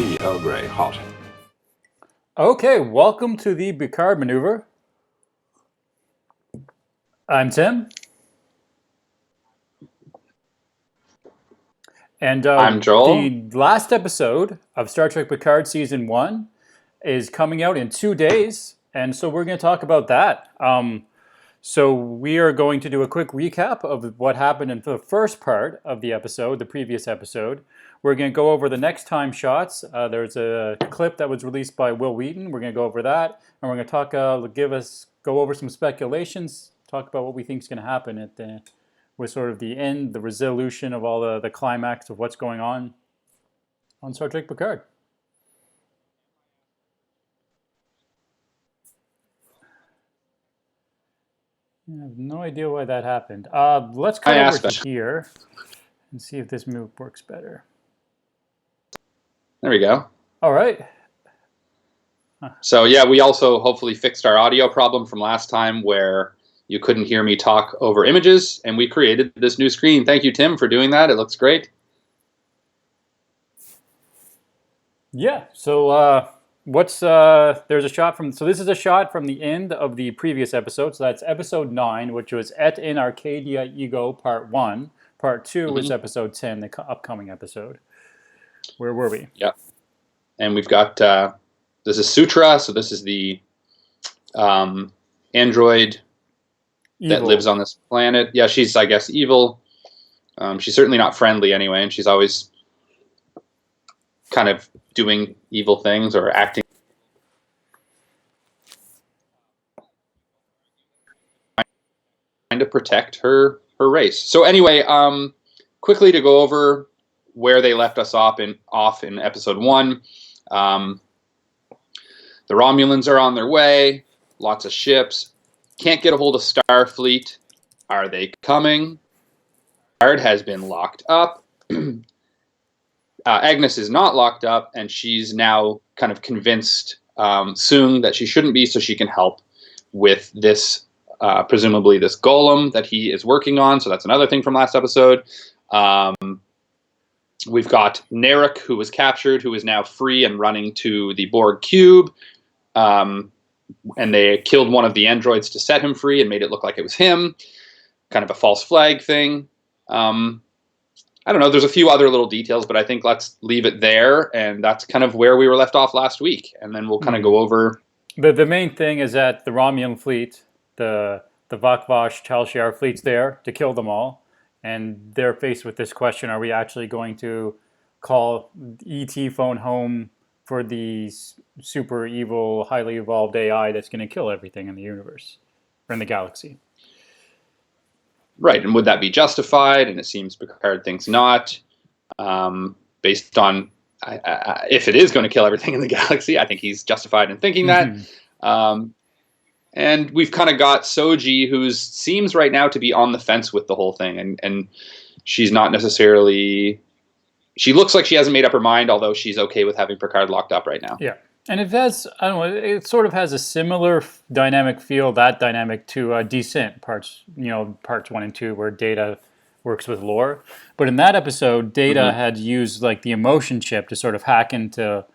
tea, Earl Grey, hot. Okay, welcome to the Picard maneuver. I'm Tim. And I'm Joel. the last episode of Star Trek Picard Season 1 is coming out in 2 days. And so we're going to talk about that. So we are going to do a quick recap of what happened in the first part of the episode, the previous episode. We're going to go over the next time shots. There's a clip that was released by Will Wheaton. We're going to go over that, and we're going to talk, go over some speculations, talk about what we think is going to happen at the, with sort of the end, the resolution of all the climax of what's going on Star Trek Picard. I have no idea why that happened. Let's cut over to here and see if this move works better. There we go. All right. So yeah, we also hopefully fixed our audio problem from last time where you couldn't hear me talk over images, and we created this new screen. Thank you, Tim, for doing that. It looks great. Yeah. So there's a shot from. So this is a shot from the end of the previous episode. So that's episode 9, which was Et in Arcadia Ego Part 1. Part 2 is episode 10, the upcoming episode. Where were we? Yeah. And we've got, this is Sutra, so this is the android that lives on this planet. Yeah, she's, I guess, evil. She's certainly not friendly anyway, and she's always kind of doing evil things or acting. Trying to protect her race. So anyway, quickly to go over where they left us off in episode 1. The Romulans are on their way. Lots of ships. Can't get a hold of Starfleet. Are they coming? Picard has been locked up. Agnes is not locked up, and she's now kind of convinced Soong that she shouldn't be, so she can help with this, presumably this golem that he is working on. So that's another thing from last episode. We've got Narek, who was captured, who is now free and running to the Borg cube. And they killed one of the androids to set him free and made it look like it was him. Kind of a false flag thing. I don't know. There's a few other little details, but I think let's leave it there. And that's kind of where we were left off last week. And then we'll kind of go over. The main thing is that the Romulan fleet, the Vakvash, Tal Shiar fleet's there to kill them all. And they're faced with this question: are we actually going to call ET phone home for the super evil, highly evolved AI that's going to kill everything in the universe or in the galaxy? Right, and would that be justified? And it seems Picard thinks not. Based on if it is going to kill everything in the galaxy, I think he's justified in thinking that. And we've kind of got Soji, who seems right now to be on the fence with the whole thing, and she's not necessarily. She looks like she hasn't made up her mind, although she's okay with having Picard locked up right now. Yeah, and it has, I don't know, it sort of has a similar dynamic feel, that dynamic to Descent parts 1 and 2, where Data works with Lore. But in that episode, Data had used like the emotion chip to sort of hack into,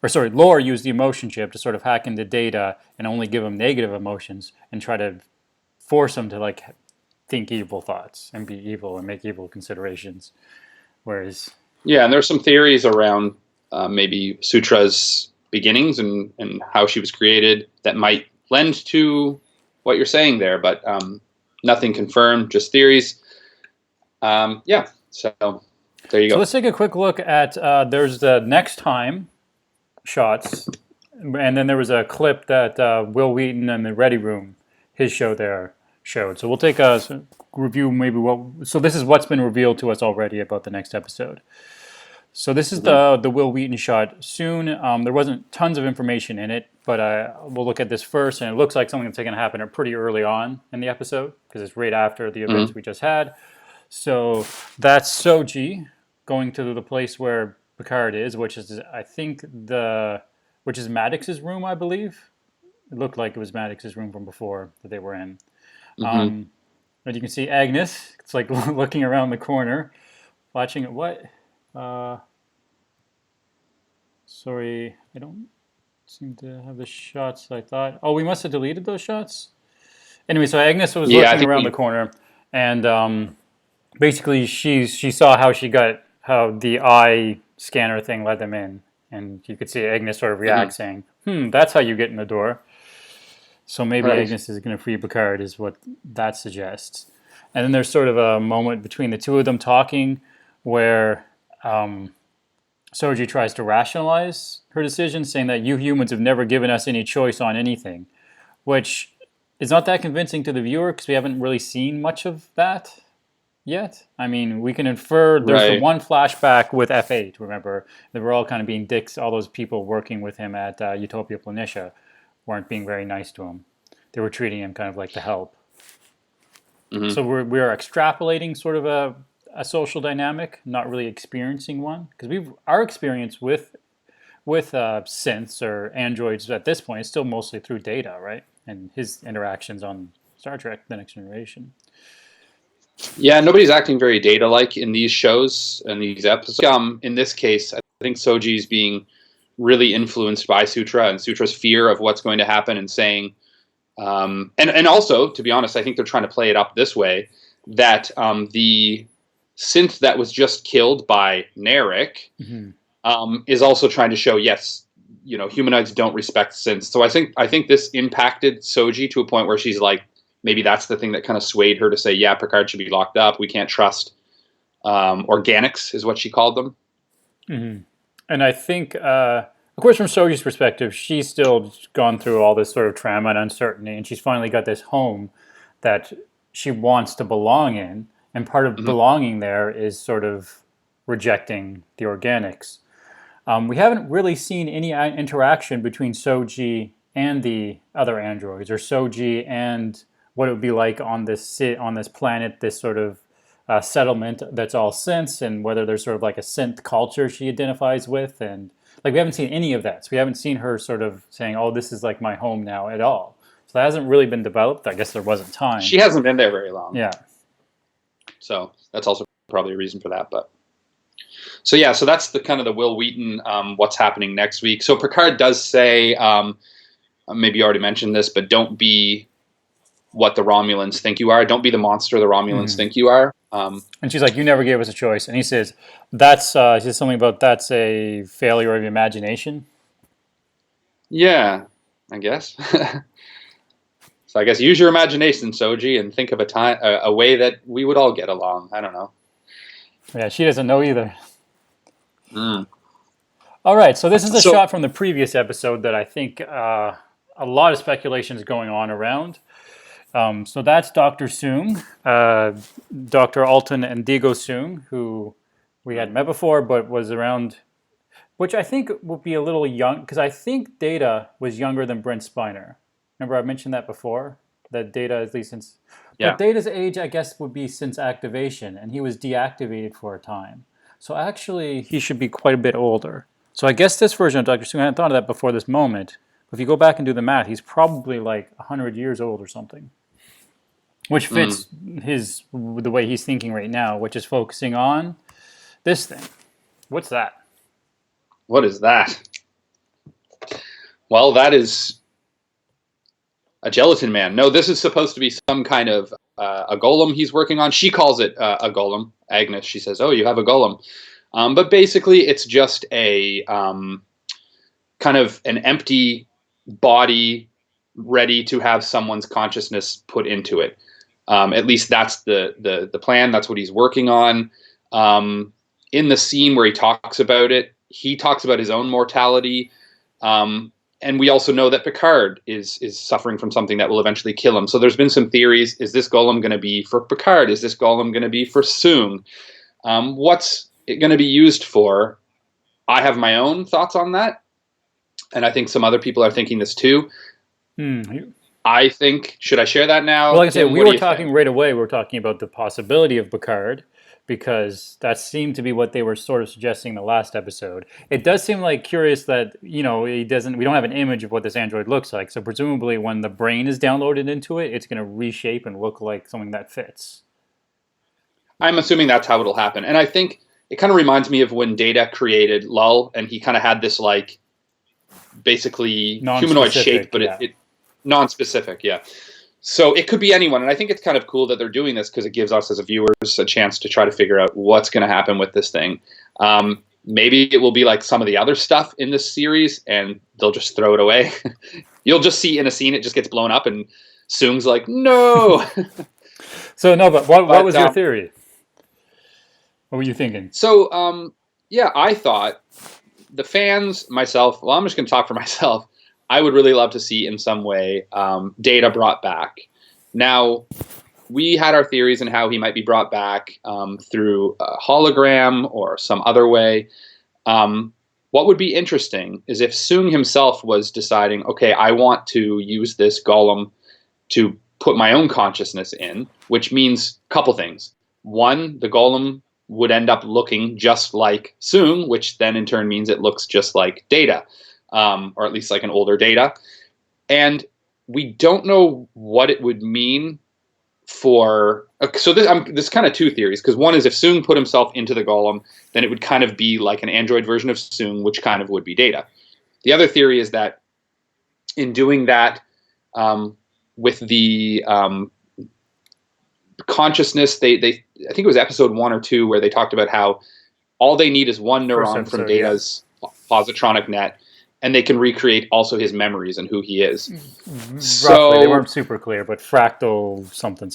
Lore used the emotion chip to sort of hack into Data and only give him negative emotions and try to force him to like think evil thoughts and be evil and make evil considerations. Whereas... Yeah, and there's some theories around maybe Sutra's beginnings and how she was created that might lend to what you're saying there, but nothing confirmed, just theories. Yeah, so there you go. So let's take a quick look at, there's the next time shots, and then there was a clip that Will Wheaton and the Ready Room, his show there, showed. So we'll take a review maybe so this is what's been revealed to us already about the next episode. So this is the Will Wheaton shot. Soon, there wasn't tons of information in it, but we'll look at this first, and it looks like something that's going to happen pretty early on in the episode, because it's right after the events we just had. So that's Soji going to the place where Picard is, which is, I think, which is Maddox's room, I believe. It looked like it was Maddox's room from before that they were in. And you can see Agnes, it's like looking around the corner, watching it. What? Sorry, I don't seem to have the shots I thought. Oh, we must have deleted those shots. Anyway, so Agnes was Yeah, I looking think around the we. corner, and basically she saw how the eye scanner thing let them in, and you could see Agnes sort of react, Mhm. saying, that's how you get in the door." So maybe Right. Agnes is going to free Picard, is what that suggests. And then there's sort of a moment between the two of them talking where Soji tries to rationalize her decision, saying that you humans have never given us any choice on anything, which is not that convincing to the viewer because we haven't really seen much of that yet. I mean, we can infer there's the Right. one flashback with F8, remember? They were all kind of being dicks. All those people working with him at Utopia Planitia weren't being very nice to him. They were treating him kind of like the help. Hmm. So we're extrapolating sort of a social dynamic, not really experiencing one. Because our experience with synths or androids at this point is still mostly through Data, right? And his interactions on Star Trek: The Next Generation. Yeah, nobody's acting very data-like in these shows and these episodes. In this case, I think Soji's being really influenced by Sutra and Sutra's fear of what's going to happen, and saying, and also, to be honest, I think they're trying to play it up this way, that the synth that was just killed by Narek Mm-hmm. is also trying to show, yes, humanoids don't respect synths. So I think this impacted Soji to a point where she's like, maybe that's the thing that kind of swayed her to say, yeah, Picard should be locked up. We can't trust organics, is what she called them. Mm-hmm. And I think, of course, from Soji's perspective, she's still gone through all this sort of trauma and uncertainty, and she's finally got this home that she wants to belong in. And part of Hmm. belonging there is sort of rejecting the organics. We haven't really seen any interaction between Soji and the other androids, or Soji and what it would be like on this planet, this sort of settlement that's all synths, and whether there's sort of like a synth culture she identifies with, and like we haven't seen any of that. So we haven't seen her sort of saying, "Oh, this is like my home now" at all. So that hasn't really been developed. I guess there wasn't time. She hasn't been there very long, Yeah. so that's also probably a reason for that. But so yeah, so that's the kind of the Will Wheaton, what's happening next week. So Picard does say, maybe you already mentioned this, but don't be what the Romulans think you are. Don't be the monster the Romulans Mm-hmm. think you are. And she's like, "You never gave us a choice." And he says, "That's," he says something about that's a failure of imagination. Yeah, I guess. So I guess use your imagination, Soji, and think of a way that we would all get along. I don't know. Yeah, she doesn't know either. Mm. All right, so this is a So shot from the previous episode that I think a lot of speculation is going on around. So that's Dr. Soong, Dr. Alton and Diego Soong, who we had met before, but was around, which I think would be a little young, because I think Data was younger than Brent Spiner. Remember I mentioned that before? That Data, at least since, but yeah, Data's age, I guess, would be since activation, and he was deactivated for a time. So actually, he should be quite a bit older. So I guess this version of Dr. Soong, I hadn't thought of that before this moment. If you go back and do the math, he's probably like 100 years old or something, which mm. fits the way he's thinking right now, which is focusing on this thing. What's that? What is that? Well, that is a gelatin man. No, this is supposed to be some kind of a golem he's working on. She calls it a golem. Agnes, she says, "Oh, you have a golem," but basically, it's just a kind of an empty body ready to have someone's consciousness put into it. At least that's the plan. That's what he's working on. In the scene where he talks about it, he talks about his own mortality. And we also know that Picard is suffering from something that will eventually kill him. So there's been some theories. Is this golem going to be for Picard? Is this golem going to be for Soong? What's it going to be used for? I have my own thoughts on that. And I think some other people are thinking this too. Hmm. I think, should I share that now, Well, like I said, Tim? we What do were you talking think? right away. We were talking about the possibility of Picard because that seemed to be what they were sort of suggesting in the last episode. It does seem like curious that he doesn't. We don't have an image of what this android looks like. So presumably, when the brain is downloaded into it, it's going to reshape and look like something that fits. I'm assuming that's how it'll happen. And I think it kind of reminds me of when Data created Lull, and he kind of had this like basically humanoid shape, but it non-specific, yeah. So it could be anyone, and I think it's kind of cool that they're doing this because it gives us as a viewers a chance to try to figure out what's going to happen with this thing. Maybe it will be like some of the other stuff in this series, and they'll just throw it away. You'll just see in a scene it just gets blown up, and Soong's like, no. So no, but what was your theory? What were you thinking? So yeah, I thought the fans, myself. Well, I'm just going to talk for myself. I would really love to see in some way Data brought back. Now, we had our theories on how he might be brought back through a hologram or some other way. What would be interesting is if Soong himself was deciding, okay, I want to use this golem to put my own consciousness in, which means a couple things. One, the golem would end up looking just like Soong, which then in turn means it looks just like Data, or at least like an older Data. And we don't know what it would mean for... So there's kind of two theories, because one is if Soong put himself into the golem, then it would kind of be like an android version of Soong, which kind of would be Data. The other theory is that in doing that, with the consciousness, they I think it was episode 1 or 2 where they talked about how all they need is one neuron from Data's positronic net, and they can recreate also his memories and who he is. Roughly, they weren't super clear, but fractal something.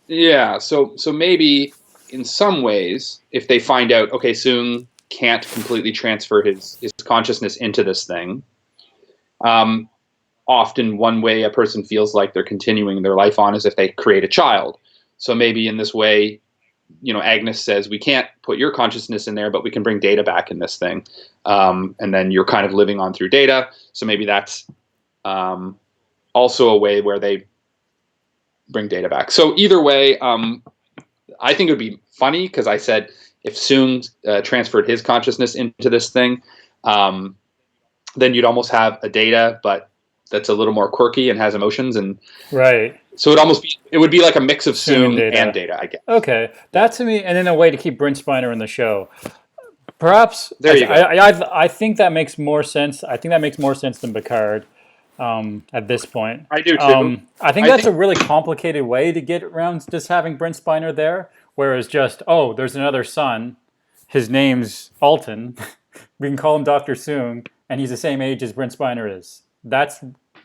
Yeah, so maybe in some ways, if they find out, okay, Soong can't completely transfer his consciousness into this thing, often one way a person feels like they're continuing their life on is if they create a child. So maybe in this way, Agnes says, we can't put your consciousness in there, but we can bring Data back in this thing. And then you're kind of living on through Data. So maybe that's also a way where they bring Data back. So either way, I think it would be funny because I said if Soong transferred his consciousness into this thing, then you'd almost have a Data, but that's a little more quirky and has emotions, and right. So it would be like a mix of Soong and Data, I guess. Okay, that to me, and in a way to keep Brent Spiner in the show. Perhaps there you go. I think that makes more sense. I think that makes more sense than Picard at this point. I do too. I think that's a really complicated way to get around just having Brent Spiner there, whereas just there's another son, his name's Alton. We can call him Dr. Soong, and he's the same age as Brent Spiner is. That's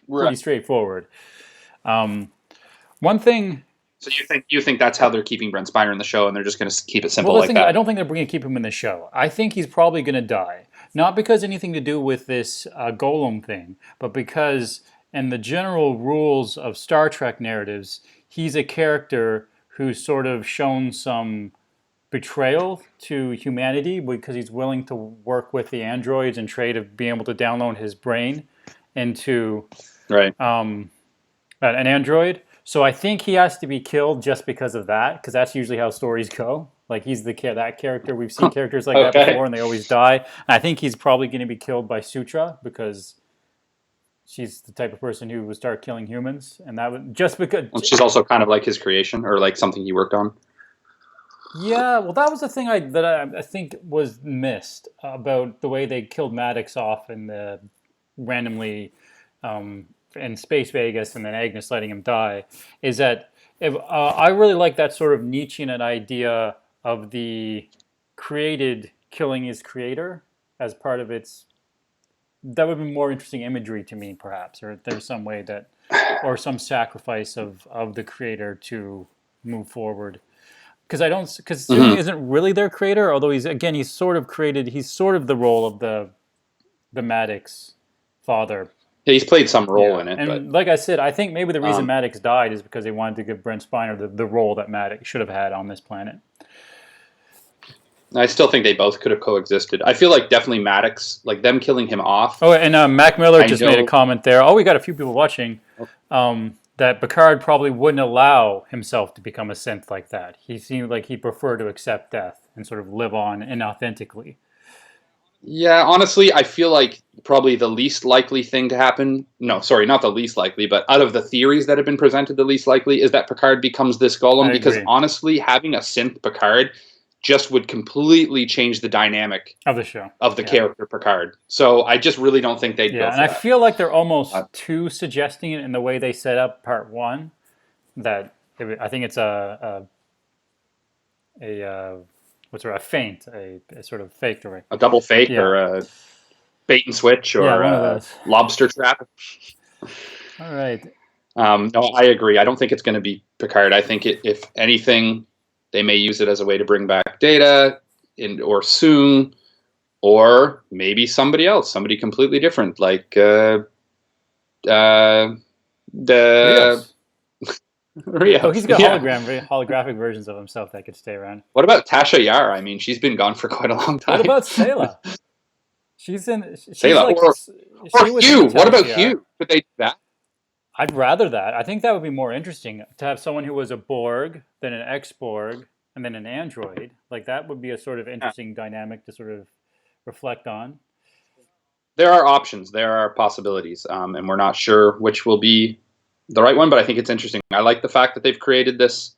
pretty straightforward. One thing. So you think that's how they're keeping Brent Spiner in the show, and they're just going to keep it simple like that? I don't think they're going to keep him in the show. I think he's probably going to die, not because anything to do with this golem thing, but because in the general rules of Star Trek narratives, he's a character who's sort of shown some betrayal to humanity because he's willing to work with the androids and trade of being able to download his brain into an android. So I think he has to be killed just because of that, because that's usually how stories go. Like he's that character. We've seen characters like that before, and they always die. And I think he's probably going to be killed by Sutra because she's the type of person who would start killing humans, and that would just because. Well, she's also kind of like his creation, or like something he worked on. Yeah, well, that was the thing that I think was missed about the way they killed Maddox off in the randomly in Space Vegas and then Agnes letting him die, is that I really like that sort of Nietzschean idea of the created killing his creator as part of its... That would be more interesting imagery to me, perhaps, or there's some way that... or some sacrifice of the creator to move forward. Because Soong isn't really their creator, although he's sort of the role of the Maddox father. Yeah, he's played some role in it. And like I said, I think maybe the reason Maddox died is because they wanted to give Brent Spiner the role that Maddox should have had on this planet. I still think they both could have coexisted. I feel like definitely Maddox, like them killing him off. Oh, and Mac Miller just made a comment there. Oh, we got a few people watching. That Picard probably wouldn't allow himself to become a synth like that. He seemed like he'd prefer to accept death and sort of live on inauthentically. Yeah, honestly, I feel like probably the least likely thing to happen... No, sorry, not the least likely, but out of the theories that have been presented, the least likely is that Picard becomes this golem. Because honestly, having a synth Picard just would completely change the dynamic of the show, of the character Picard. So I just really don't think they'd go for and I that. feel like they're almost too suggesting it in the way they set up part one. That I think it's a feint, a sort of fake direct. A double fake or a bait and switch or one of a those. lobster trap. All right. No, I agree. I don't think it's going to be Picard. I think if anything, they may use it as a way to bring back Data or Soong, or maybe somebody else, somebody completely different, like the Rios. Oh, he's got holographic versions of himself that could stay around. What about Tasha Yar? I mean, she's been gone for quite a long time. What about Sayla? She's Sayla. Like, or Hugh. What about Hugh? Could they do that? I'd rather that. I think that would be more interesting to have someone who was a Borg, then an ex-Borg, and then an android. Like that would be a sort of interesting dynamic to sort of reflect on. There are options. There are possibilities, and we're not sure which will be the right one. But I think it's interesting. I like the fact that they've created this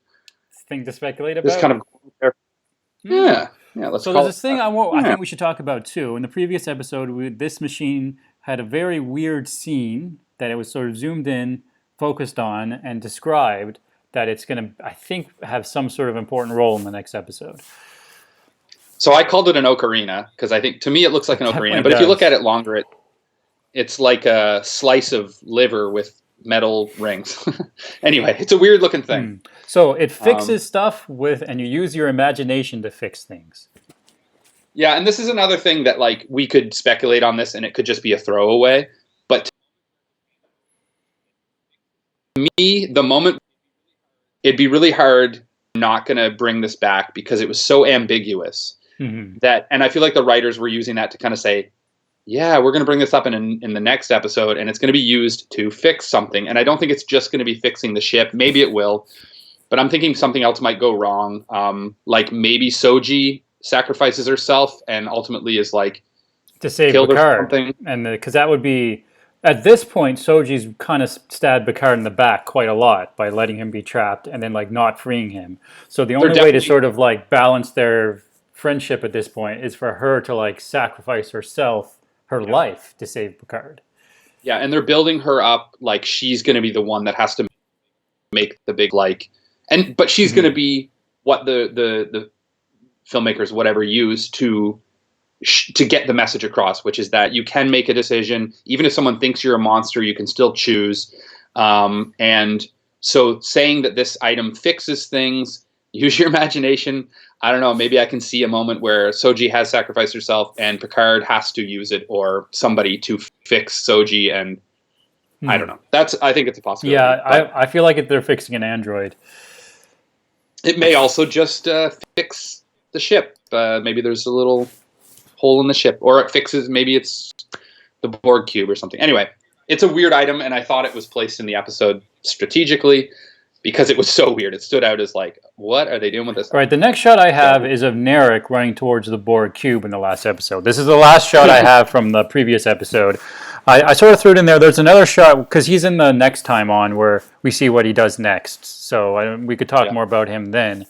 thing to speculate about. This kind of yeah. Let's. So there's this thing I think we should talk about too. In the previous episode, this machine had a very weird scene that it was sort of zoomed in, focused on, and described that it's going to, I think, have some sort of important role in the next episode. So I called it an ocarina because I think, to me, it looks like an ocarina. But if you look at it longer, it's like a slice of liver with metal rings. Anyway, it's a weird looking thing. So it fixes stuff and you use your imagination to fix things. Yeah, and this is another thing that like we could speculate on this and it could just be a throwaway. But to me, the moment, it'd be really hard not going to bring this back because it was so ambiguous that, and I feel like the writers were using that to kind of say, yeah, we're going to bring this up in the next episode and it's going to be used to fix something. And I don't think it's just going to be fixing the ship. Maybe it will, but I'm thinking something else might go wrong. Like maybe Soji sacrifices herself and ultimately is like to save Picard. And because that would be, at this point, Soji's kind of stabbed Picard in the back quite a lot by letting him be trapped and then like not freeing him. So the only way to sort of like balance their friendship at this point is for her to like sacrifice herself, her life, to save Picard. Yeah, and they're building her up like she's going to be the one that has to make the big but she's going to be what the filmmakers whatever use to get the message across, which is that you can make a decision even if someone thinks you're a monster, you can still choose. And so saying that this item fixes things, use your imagination. I don't know, maybe I can see a moment where Soji has sacrificed herself and Picard has to use it, or somebody to fix Soji, and I don't know. I think it's a possibility. Yeah, I feel like if they're fixing an android. It may also just fix the ship. Maybe there's a little hole in the ship, or it fixes, maybe it's the Borg cube or something. Anyway, it's a weird item, and I thought it was placed in the episode strategically because it was so weird. It stood out as like, what are they doing with this? All right, the next shot I have is of Narek running towards the Borg cube in the last episode. This is the last shot I have from the previous episode. I sort of threw it in there. There's another shot, because he's in the next time on, where we see what he does next. So we could talk more about him then.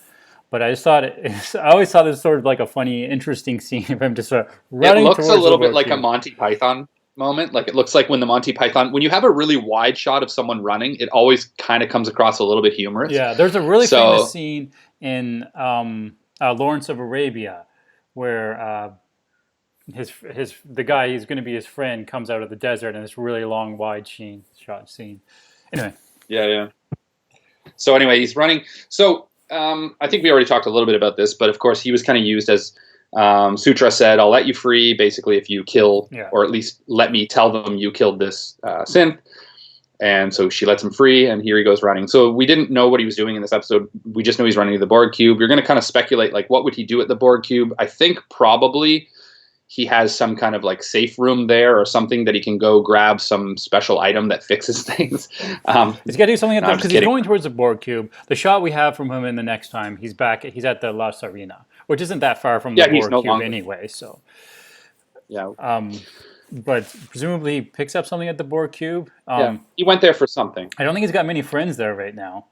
But I just thought, I always thought this was sort of like a funny, interesting scene of him just sort of running towards the Borg cube. It looks a little bit like a Monty Python moment. Like it looks like when you have a really wide shot of someone running, it always kind of comes across a little bit humorous. Yeah, there's a really famous scene in Lawrence of Arabia where the guy who's going to be his friend comes out of the desert in this really long wide shot scene. Anyway. Yeah. So anyway, he's running. So I think we already talked a little bit about this, but of course he was kind of used as Sutra said, I'll let you free, basically, if you kill, or at least let me tell them you killed this synth. And so she lets him free, and here he goes running. So we didn't know what he was doing in this episode. We just know he's running to the Borg cube. You're going to kind of speculate, like, what would he do at the Borg cube? I think probably he has some kind of, like, safe room there or something that he can go grab some special item that fixes things. He's got to do something because he's going towards the Borg cube. The shot we have from him in the next time, he's at the La Sarina, which isn't that far from the Borg cube anyway. So, but presumably he picks up something at the Borg cube. He went there for something. I don't think he's got many friends there right now.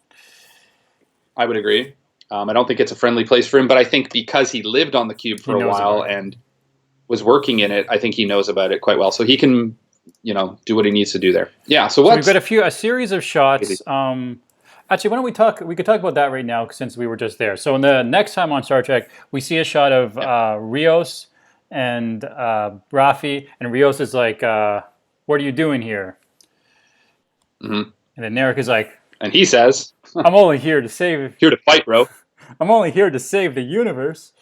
I would agree. I don't think it's a friendly place for him, but I think because he lived on the cube He for a knows while about it. and was working in it, I think he knows about it quite well. So he can, do what he needs to do there. Yeah. So So we've what's got a series of shots. Actually, why don't we talk? We could talk about that right now since we were just there. So in the next time on Star Trek, we see a shot of Rios and Rafi, and Rios is like, "What are you doing here?" Mhm. And then Narek is like, and he says, "I'm only here to save. here to fight, bro. I'm only here to save the universe,"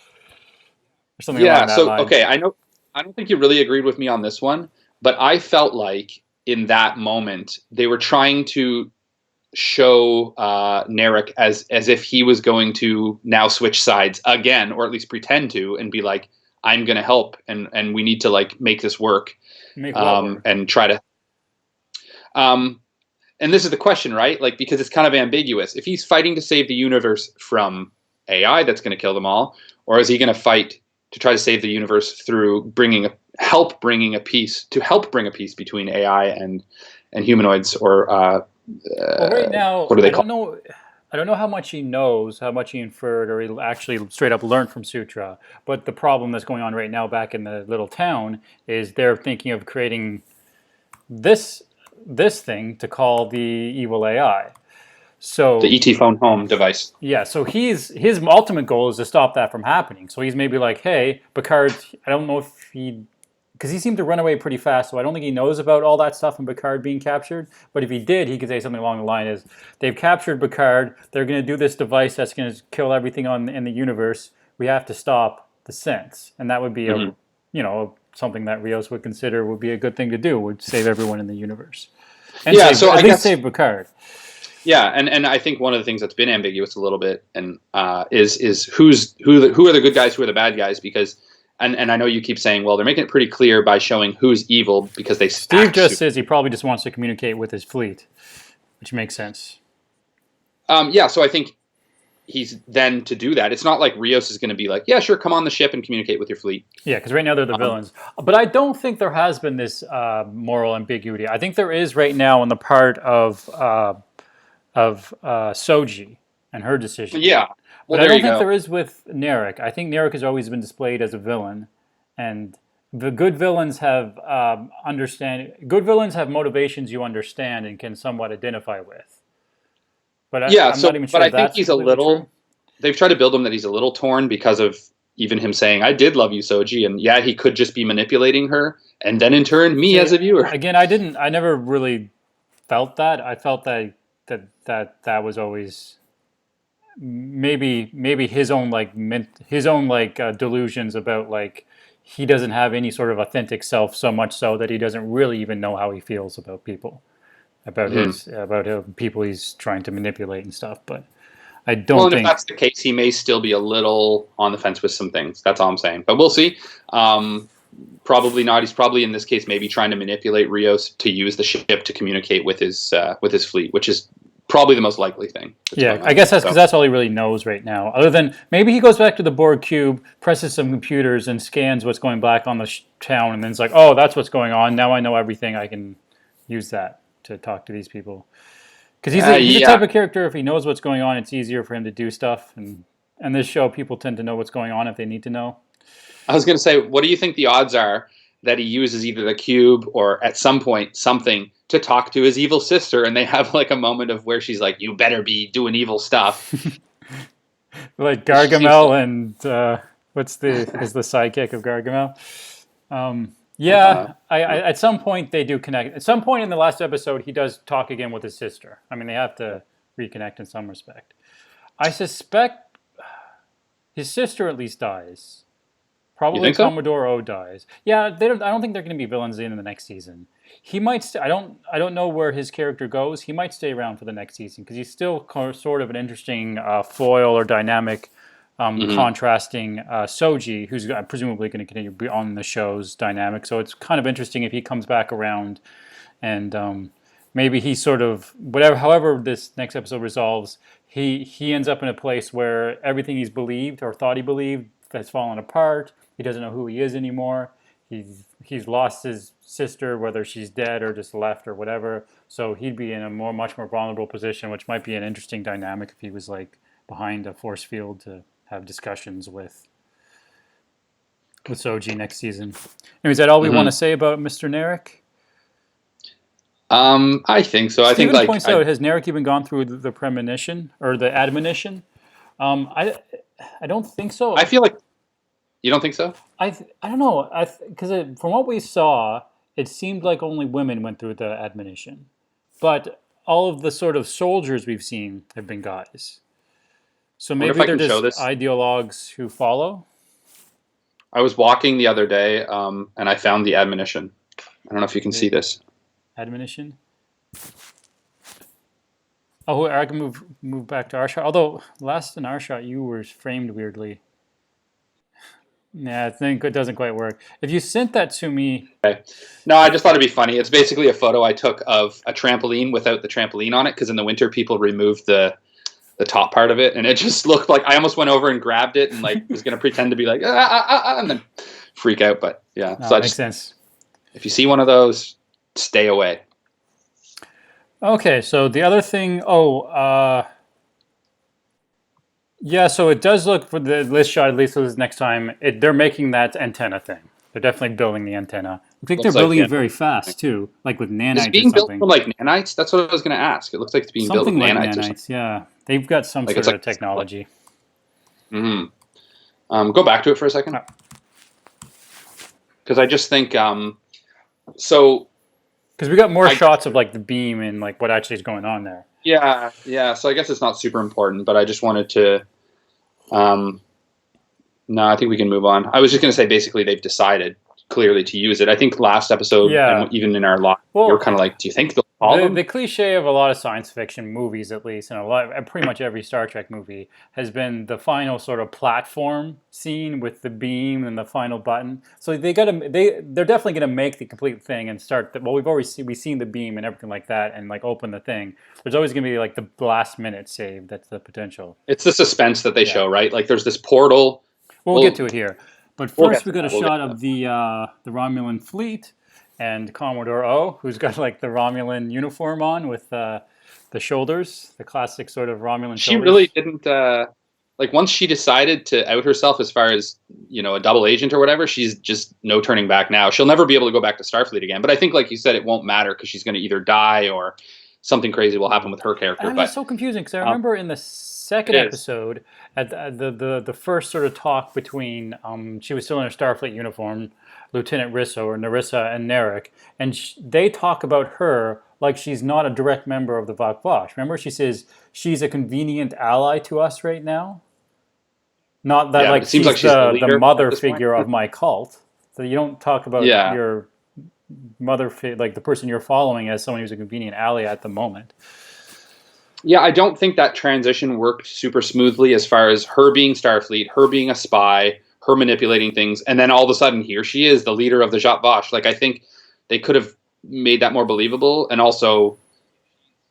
or something Yeah. along that So line. okay, I don't think you really agreed with me on this one, but I felt like in that moment they were trying to show Narek as if he was going to now switch sides again, or at least pretend to, and be like, "I'm going to help, and we need to like make this work, Make what work? and try to." Um, and this is the question, right? Like, because it's kind of ambiguous. If he's fighting to save the universe from AI that's going to kill them all, or is he going to fight to try to save the universe through help bring a peace between AI and humanoids, or Well, right now, what do they I call don't know. I don't know how much he knows, how much he inferred, or he actually straight up learned from Sutra. But the problem that's going on right now back in the little town is they're thinking of creating this this thing to call the evil AI. the So ET phone home device? yeah, so his ultimate goal is to stop that from happening. So he's maybe like, hey, Picard. I don't know if he because he seemed to run away pretty fast, so I don't think he knows about all that stuff and Picard being captured. But if he did, he could say something along the line is, they've captured Picard, they're going to do this device that's going to kill everything in the universe. We have to stop the synths. And that would be Mhm. something that Rios would consider would be a good thing to do, would save everyone in the universe. And Yeah, so at I least guess save Picard. yeah, and I think one of the things that's been ambiguous a little bit, and is who are the good guys, who are the bad guys, because and I know you keep saying, well, they're making it pretty clear by showing who's evil because they Steve act just super. says he probably just wants to communicate with his fleet, which makes sense. Yeah, so I think he's then to do that. It's not like Rios is going to be like, yeah, sure, come on the ship and communicate with your fleet. Yeah, because right now they're the Um, villains. But I don't think there has been this moral ambiguity. I think there is right now on the part of Soji and her decision. yeah, well, But I there don't you think go. there is with Narek. I think Narek has always been displayed as a villain, and the good villains have understand. Good villains have motivations you understand and can somewhat identify with. But Yeah, I'm so not even but sure I if think that's he's a completely true. little. They've tried to build him that he's a little torn because of even him saying, "I did love you, Soji," and yeah, he could just be manipulating her, and then in turn, me See, as a viewer. again, I didn't. I never really felt that. I felt that was always maybe his own his own delusions about like he doesn't have any sort of authentic self, so much so that he doesn't really even know how he feels about people, Mhm. about people he's trying to manipulate and stuff. But I Well, don't and if think. that's the case, he may still be a little on the fence with some things. That's all I'm saying. But we'll see. Um, Probably not. He's probably in this case maybe trying to manipulate Rios to use the ship to communicate with his fleet, which is probably the most likely thing that's Yeah, going I on guess here. that's because So that's all he really knows right now. Other than maybe he goes back to the Borg cube, presses some computers, and scans what's going back on the town, and then it's like, oh, that's what's going on. Now I know everything. I can use that to talk to these people. Because he's a type yeah, of character. If he knows what's going on, it's easier for him to do stuff. And this show, people tend to know what's going on if they need to know. I was going to say, what do you think the odds are that he uses either the cube or at some point something to talk to his evil sister, and they have like a moment of where she's like, "You better be doing evil stuff." Like She seems to. Gargamel and what's the is the sidekick of Gargamel? Uh, Yeah, at some point they do connect. At some point in the last episode, he does talk again with his sister. I mean, they have to reconnect in some respect. I suspect his sister at least dies. you Probably think so? Commodore O dies. Yeah, they don't. I don't think they're going to be villains in the next season. He might. I don't. I don't know where his character goes. He might stay around for the next season because he's still sort of an interesting foil or dynamic, Hmm. contrasting Soji, who's presumably going to continue to be on the show's dynamic. So it's kind of interesting if he comes back around and maybe he sort of whatever. However, this next episode resolves, he ends up in a place where everything he's believed or thought he believed has fallen apart. He doesn't know who he is anymore. He's lost his sister, whether she's dead or just left or whatever. So he'd be in a much more vulnerable position, which might be an interesting dynamic if he was like behind a force field to have discussions with Soji next season. Anyway, is that all we want to say about Mr. Narek? I think so. I think Steven points out, has Narek even gone through the premonition or the admonition? I don't think so. I feel like you don't think so. I don't know. Because from what we saw, it seemed like only women went through the admonition, but all of the sort of soldiers we've seen have been guys. So maybe they're just ideologues who follow. I was walking the other day, and I found the admonition. I don't know if you can see this. Admonition. Oh, I can move back to our shot. Although last in our shot, you were framed weirdly. Yeah, I think it doesn't quite work. If you sent that to me... Okay. No, I just thought it'd be funny. It's basically a photo I took of a trampoline without the trampoline on it, because in the winter people removed the top part of it, and it just looked like I almost went over and grabbed it and like was going to pretend to be like, and then freak out. But yeah, no, so that makes sense. If you see one of those, stay away. Okay, so the other thing, yeah, so it does look for this shot, at least for this next time, they're making that antenna thing. They're definitely building the antenna. I think they're building it very fast, too, like with nanites or something. It's being built for like nanites? That's what I was going to ask. It looks like it's being built with nanites or something. Yeah. They've got some sort of technology. Go back to it for a second. Because I just think, so... Because we got more shots of like the beam and like what actually is going on there. Yeah. So I guess it's not super important, but I just wanted to... no, I think we can move on. I was just going to say, basically, they've decided clearly to use it. I think last episode, and even in our live, you were kind of like, do you think they'll follow them? The cliche of a lot of science fiction movies, at least, and pretty much every Star Trek movie, has been the final sort of platform scene with the beam and the final button. So they're definitely going to make the complete thing and start. We've seen the beam and everything like that, and like open the thing. There's always going to be like the last minute save. That's the potential. It's the suspense that they show, right? Like there's this portal. We'll get to it here. But first, we got a shot of the Romulan fleet and Commodore O, who's got like the Romulan uniform on with the shoulders, the classic sort of Romulan shoulders. She really didn't, like once she decided to out herself as far as, a double agent or whatever, she's just no turning back now. She'll never be able to go back to Starfleet again. But I think, like you said, it won't matter because she's going to either die or something crazy will happen with her character. And it's so confusing because I remember in the second episode, at the first sort of talk between, she was still in her Starfleet uniform, Lieutenant Narissa and Narek, and they talk about her like she's not a direct member of the Vakvash. Remember, she says she's a convenient ally to us right now. Not that like she's the mother figure of my cult. So you don't talk about your mother, like the person you're following, as someone who's a convenient ally at the moment. Yeah, I don't think that transition worked super smoothly as far as her being Starfleet, her being a spy, her manipulating things, and then all of a sudden here she is, the leader of the Zhat Vash. Like I think they could have made that more believable, and also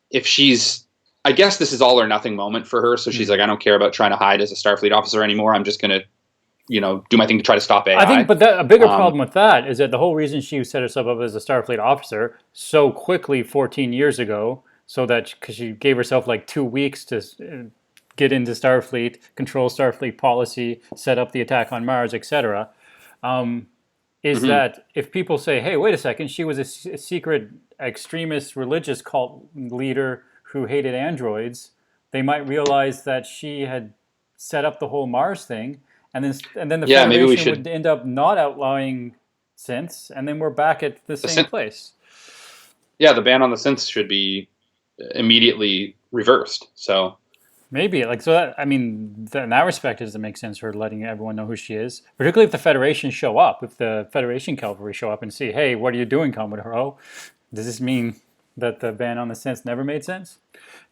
if she's, I guess this is all or nothing moment for her, so she's like, I don't care about trying to hide as a Starfleet officer anymore. I'm just going to, do my thing to try to stop AI. I think, but a bigger problem with that is that the whole reason she set herself up as a Starfleet officer so quickly 14 years ago, so that because she gave herself like 2 weeks to get into Starfleet, control Starfleet policy, set up the attack on Mars, etc., is that if people say, hey, wait a second, she was a secret extremist religious cult leader who hated androids, they might realize that she had set up the whole Mars thing, and then the Federation would end up not outlawing synths, and then we're back at the same place. Yeah, the ban on the synths should be immediately reversed. So maybe in that respect, does it make sense for letting everyone know who she is, particularly if the Federation show up, if the Federation cavalry show up and see, hey, what are you doing, Commodore O? Does this mean that the ban on the synths never made sense?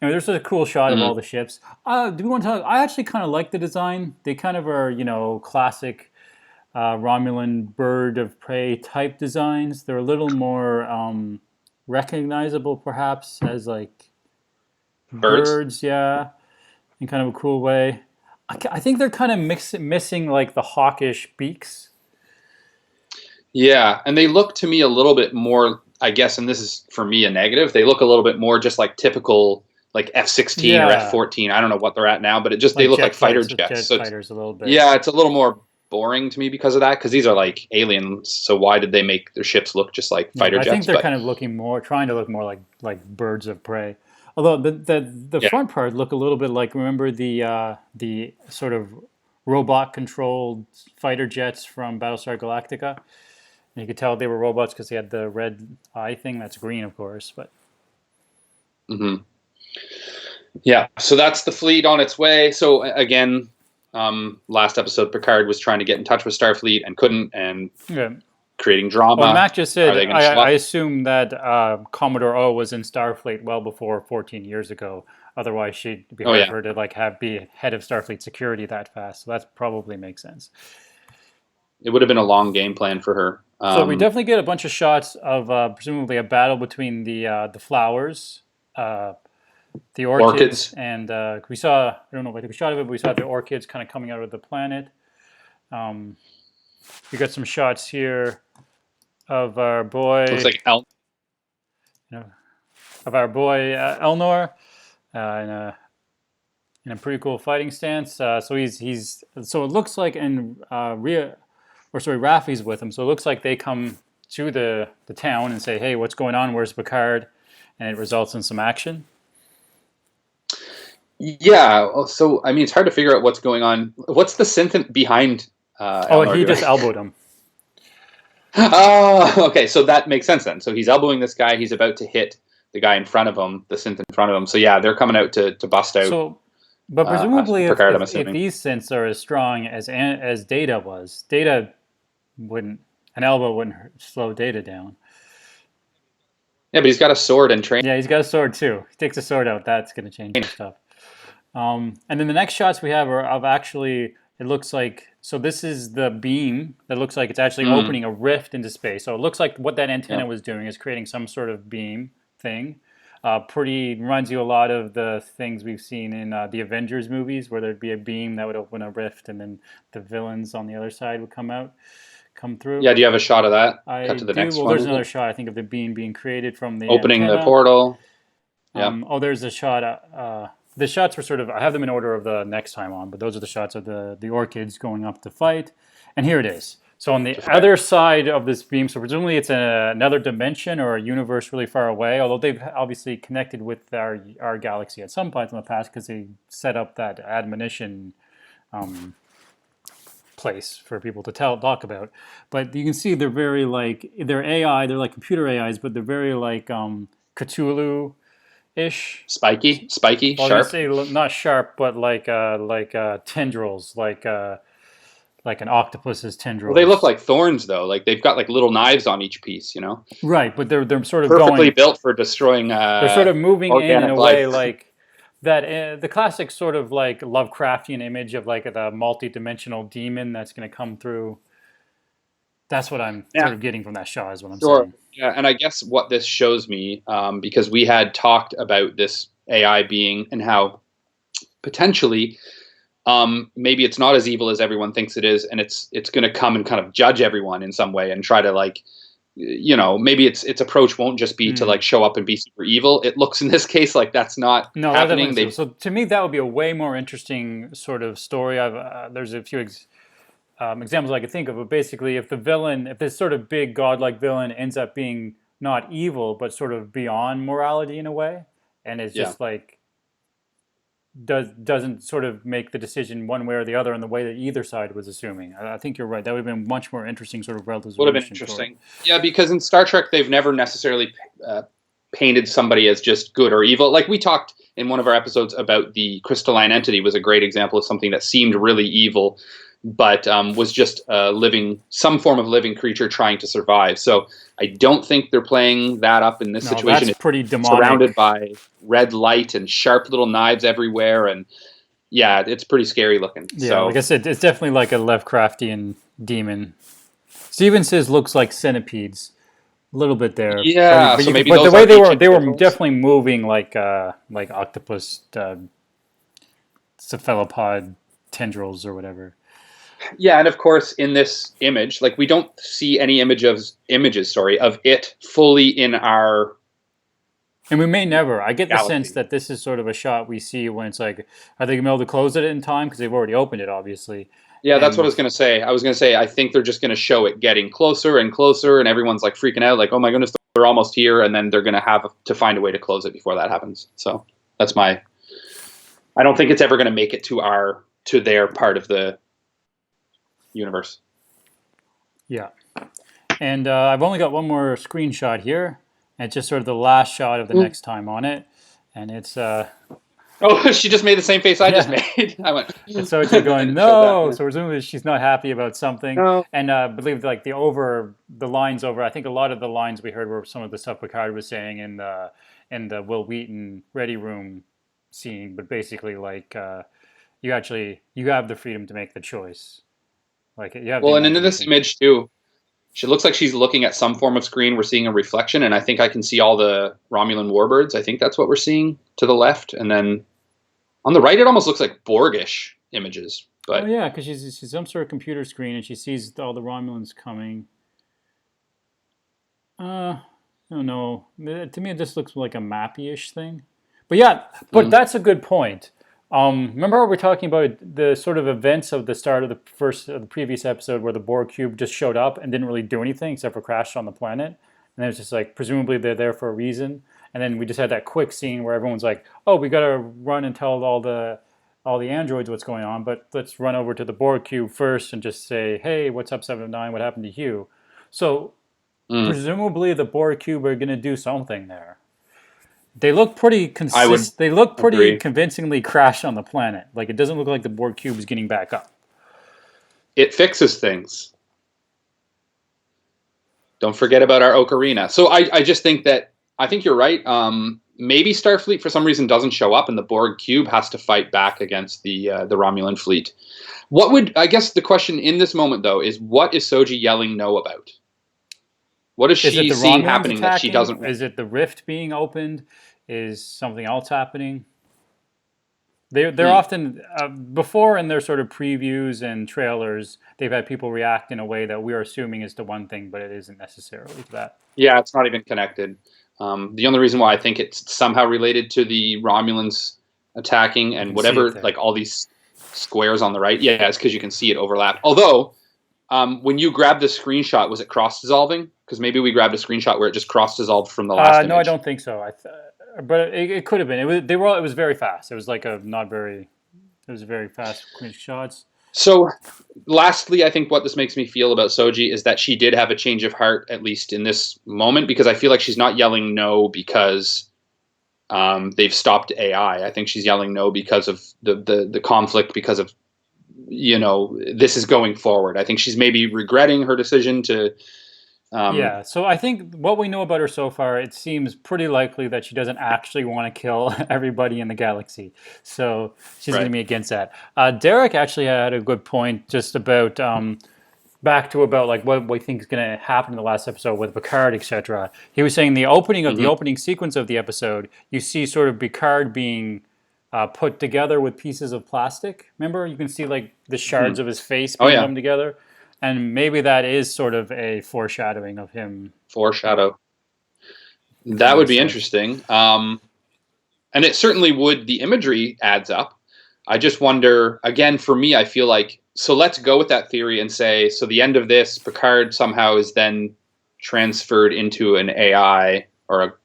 Anyway, there's a cool shot of all the ships. Do we want to talk? I actually kind of like the design. They kind of are, classic Romulan bird of prey type designs. They're a little more recognizable, perhaps, as like birds, yeah, in kind of a cool way. I think they're kind of missing like the hawkish beaks. Yeah, and they look to me a little bit more, I guess, and this is for me a negative, they look a little bit more just like typical like F-16 or Yeah, F-14. I don't know what they're at now, but they like look like jet fighter fights with jets. jet So fighters a little bit. yeah, it's a little more boring to me because of that. Because these are like aliens. So why did they make their ships look just like Yeah, fighter but I think jets? they're But kind of trying to look more like birds of prey. Although the yeah, front part look a little bit like, remember the sort of robot controlled fighter jets from Battlestar Galactica? And you could tell they were robots because they had the red eye thing. That's green, of course, but hmm yeah. So that's the fleet on its way. So again, last episode, Picard was trying to get in touch with Starfleet and couldn't, and yeah. creating Well, drama. Matt just Are said, they going to show I up? assume that Commodore O was in Starfleet well before 14 years ago. Otherwise, she'd be Oh hard yeah, for her to like be head of Starfleet security that fast. So that probably makes sense. it would have been a long game plan for her. So we definitely get a bunch of shots of presumably a battle between the flowers, uh, the orchids, Orchids. and we saw, I don't know if I took a shot of it, but we saw the orchids kind of coming out of the planet. Um, we got some shots here of our Looks boy, like Elm. you know, Elnor, in a pretty cool fighting stance. So it looks like, and Raffi's with him. So it looks like they come to the town and say, "Hey, what's going on? Where's Picard?" And it results in some action. Yeah. So I mean, it's hard to figure out what's going on. What's the synth behind Oh, Elnor he doing? just elbowed him. Oh, okay. So that makes sense then. So he's elbowing this guy. He's about to hit the guy in front of him, the synth in front of him. So yeah, they're coming out to bust out So, but presumably, Picard. I'm if assuming. these synths are as strong as Data was, Data wouldn't an elbow wouldn't slow Data down. Yeah, but he's got a sword and train. Yeah, he's got a sword too. He takes a sword out. That's going to change some stuff. And then the next shots we have are of actually, it looks like, so this is the beam that looks like it's actually opening a rift into space. So it looks like what that antenna Yeah. was doing is creating some sort of beam thing. Pretty reminds you a lot of the things we've seen in the Avengers movies, where there'd be a beam that would open a rift, and then the villains on the other side would come through. Yeah. Do you have a shot of that? Cut I to the do. next Well, one. there's another shot I think of the beam being created from the Opening the antenna. portal. Yeah. There's a shot. The shots were sort of, I have them in order of the next time on, but those are the shots of the orchids going up to fight. And here it is. So on the other side of this beam, so presumably it's in another dimension or a universe really far away, although they've obviously connected with our galaxy at some point in the past because they set up that admonition place for people to talk about. But you can see they're very like, they're AI, they're like computer AIs, but they're very like Cthulhu-ish. Spiky, Well, I was sharp. gonna say not sharp, but like tendrils, like an octopus's Well, they look tendrils. like thorns though. Like they've got like little knives on each piece. You know, Right, but they're sort of perfectly going, built for destroying they're sort of moving in organic a life. way like that. The classic sort of like Lovecraftian image of like the multi-dimensional demon that's going to come through. That's what I'm Yeah, sort of getting from that shot, is what I'm sure. saying. Yeah, and I guess what this shows me, because we had talked about this AI being and how potentially maybe it's not as evil as everyone thinks it is, and it's going to come and kind of judge everyone in some way and try to like, you know, maybe its approach won't just be to like show up and be super evil. It looks in this case like that's not No, that happening. definitely. So to me, that would be a way more interesting sort of story. There's a few examples I could think of, but basically, if this sort of big godlike villain ends up being not evil, but sort of beyond morality in a way, and is Yeah, just like doesn't sort of make the decision one way or the other in the way that either side was assuming. I think you're right. That would have been much more interesting sort of would have been resolution for it. interesting. Yeah, because in Star Trek they've never necessarily painted somebody as just good or evil. Like we talked in one of our episodes about the crystalline entity was a great example of something that seemed really evil, but was just some form of living creature trying to survive. So I don't think they're playing that up in this No, situation. that's It's pretty surrounded demonic. by red light and sharp little knives everywhere, and yeah, it's pretty scary looking. Yeah, So like I said, it's definitely like a Lovecraftian demon. Steven says looks like centipedes, a little bit there. yeah, so maybe But the those way are each they were individuals. definitely moving like octopus cephalopod tendrils or whatever. Yeah, and of course, in this image, like we don't see any images, sorry, of it fully in our And we may never. I get the sense galaxy. that this is sort of a shot we see when it's like, are they going to be able to close it in time? Because they've already opened it, obviously. Yeah, that's what I And was gonna say. I was gonna say I think they're just gonna show it getting closer and closer, and everyone's like freaking out, like, "Oh my goodness, they're almost here!" And then they're gonna have to find a way to close it before that happens. So that's my. I don't think it's ever gonna make it to their part of the universe. yeah. And I've only got one more screenshot here. And it's just sort of the last shot of the next time on it. And it's, Oh, she just made the same face I just yeah. made. I went. And so it's like I going, didn't show that. no. Yeah. So presumably she's not happy about something. No. And I believe like the lines over, I think a lot of the lines we heard were some of the stuff Picard was saying in the Will Wheaton Ready Room scene. But basically like, you have the freedom to make the choice. Like you have the Well, and in this imagination. image too, she looks like she's looking at some form of screen. We're seeing a reflection, and I think I can see all the Romulan warbirds. I think that's what we're seeing to the left, and then on the right, it almost looks like Borgish images. Oh But yeah, because she's some sort of computer screen and she sees all the Romulans coming. I don't know. To me, it just looks like a mappy-ish thing. But yeah, but that's a good point. Remember how we were talking about the sort of events of the start of the previous episode where the Borg cube just showed up and didn't really do anything except for crash on the planet, and it was just like presumably they're there for a reason. And then we just had that quick scene where everyone's like, "Oh, we got to run and tell all the androids what's going on, but let's run over to the Borg cube first and just say, hey, what's up, 7 of 9? What happened to Hugh?" So mm, presumably the Borg cube are going to do something there. They look pretty I would They look pretty agree. convincingly crashed on the planet. Like it doesn't look like the Borg cube is getting back up. It fixes things. Don't forget about our ocarina. So I just think that I think you're right. Maybe Starfleet for some reason doesn't show up, and the Borg cube has to fight back against the Romulan fleet. What would I guess the question in this moment though is what is Soji yelling no about? What is Is it she the seeing Romulans happening that she attacking? doesn't want? Is it the rift being opened? Is something else happening? They're Hmm. often before in their sort of previews and trailers, they've had people react in a way that we're assuming is to one thing, but it isn't necessarily to that. Yeah, it's not even connected. The only reason why I think it's somehow related to the Romulans attacking You and can see it whatever, there. like all these squares on the right. Yeah, it's because you can see it overlap. Although, when you grabbed the screenshot, was it cross dissolving? Because maybe we grabbed a screenshot where it just cross dissolved from the last No, I image. don't think so. But it could have been. It was very fast. It was like a not very. It was very fast, quick shots. So, lastly, I think what this makes me feel about Soji is that she did have a change of heart, at least in this moment, because I feel like she's not yelling no because they've stopped AI. I think she's yelling no because of the conflict, because of this is going forward. I think she's maybe regretting her decision to. Um, Yeah, so I think what we know about her so far, it seems pretty likely that she doesn't actually want to kill everybody in the galaxy. So she's going to right. be against that. Derek actually had a good point just about back to about like what we think is going to happen in the last episode with Picard, etc. He was saying the Hmm. opening sequence of the episode, you see sort of Picard being put together with pieces of plastic. Remember, you can see like the Hmm. shards of his face Oh being yeah, lumped together, and maybe that is sort of a foreshadowing of him foreshadow. from That would this be life. interesting. And it certainly would. The imagery adds up. I just wonder again. For me, I feel like so. Let's go with that theory and say so. The end of this, Picard somehow is then transferred into an AI, or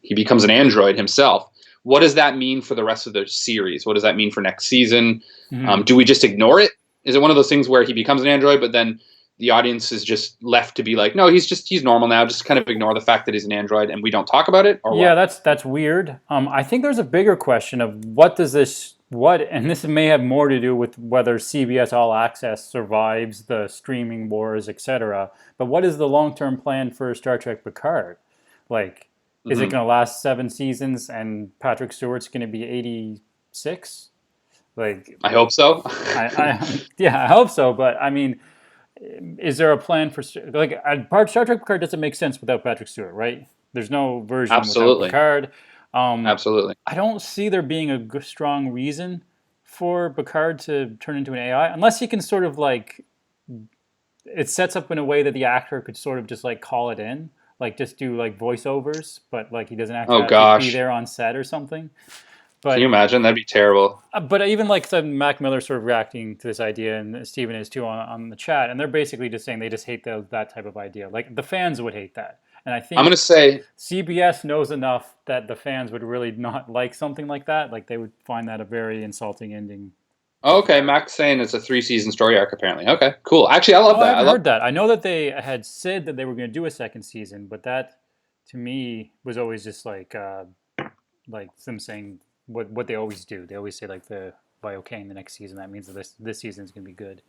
he becomes an android himself. What does that mean for the rest of the series? What does that mean for next season? Hmm. Do we just ignore it? Is it one of those things where he becomes an android, but then the audience is just left to be like, no, he's normal now. Just kind of ignore the fact that he's an android, and we don't talk about it, or Yeah, what? that's weird. I think there's a bigger question of what does this what, and this may have more to do with whether CBS All Access survives the streaming wars, etc. But what is the long-term plan for Star Trek Picard? Like, is it Hmm. going to last 7 seasons and Patrick Stewart's going to be 86? Like, I hope so. yeah, I hope so. But I mean, is there a plan for like Star Trek Picard doesn't make sense without Patrick Stewart, right? There's no version without Absolutely, Picard. Um, absolutely. I don't see there being a strong reason for Picard to turn into an AI unless he can sort of like it sets up in a way that the actor could sort of just like call it in. like just do like voiceovers, but like he doesn't Oh actually have to be gosh, there on set or something. can you But imagine? That'd be terrible. but even like said Mac Miller sort of reacting to this idea, and Steven is too on the chat, and they're basically just saying they just hate that type of idea. Like the fans would hate that, and I I'm gonna think say, CBS knows enough that the fans would really not like something like that. Like they would find that a very insulting ending. oh, okay, Mac's saying it's a 3-season story arc apparently. Okay, cool. Actually, I love Oh, I that. I haven't love. heard that. I know that they had said that they were going to do a second season, but that to me was always just like them saying what they always do. They always say like the by okaying the next season, that means that this season is going to be good.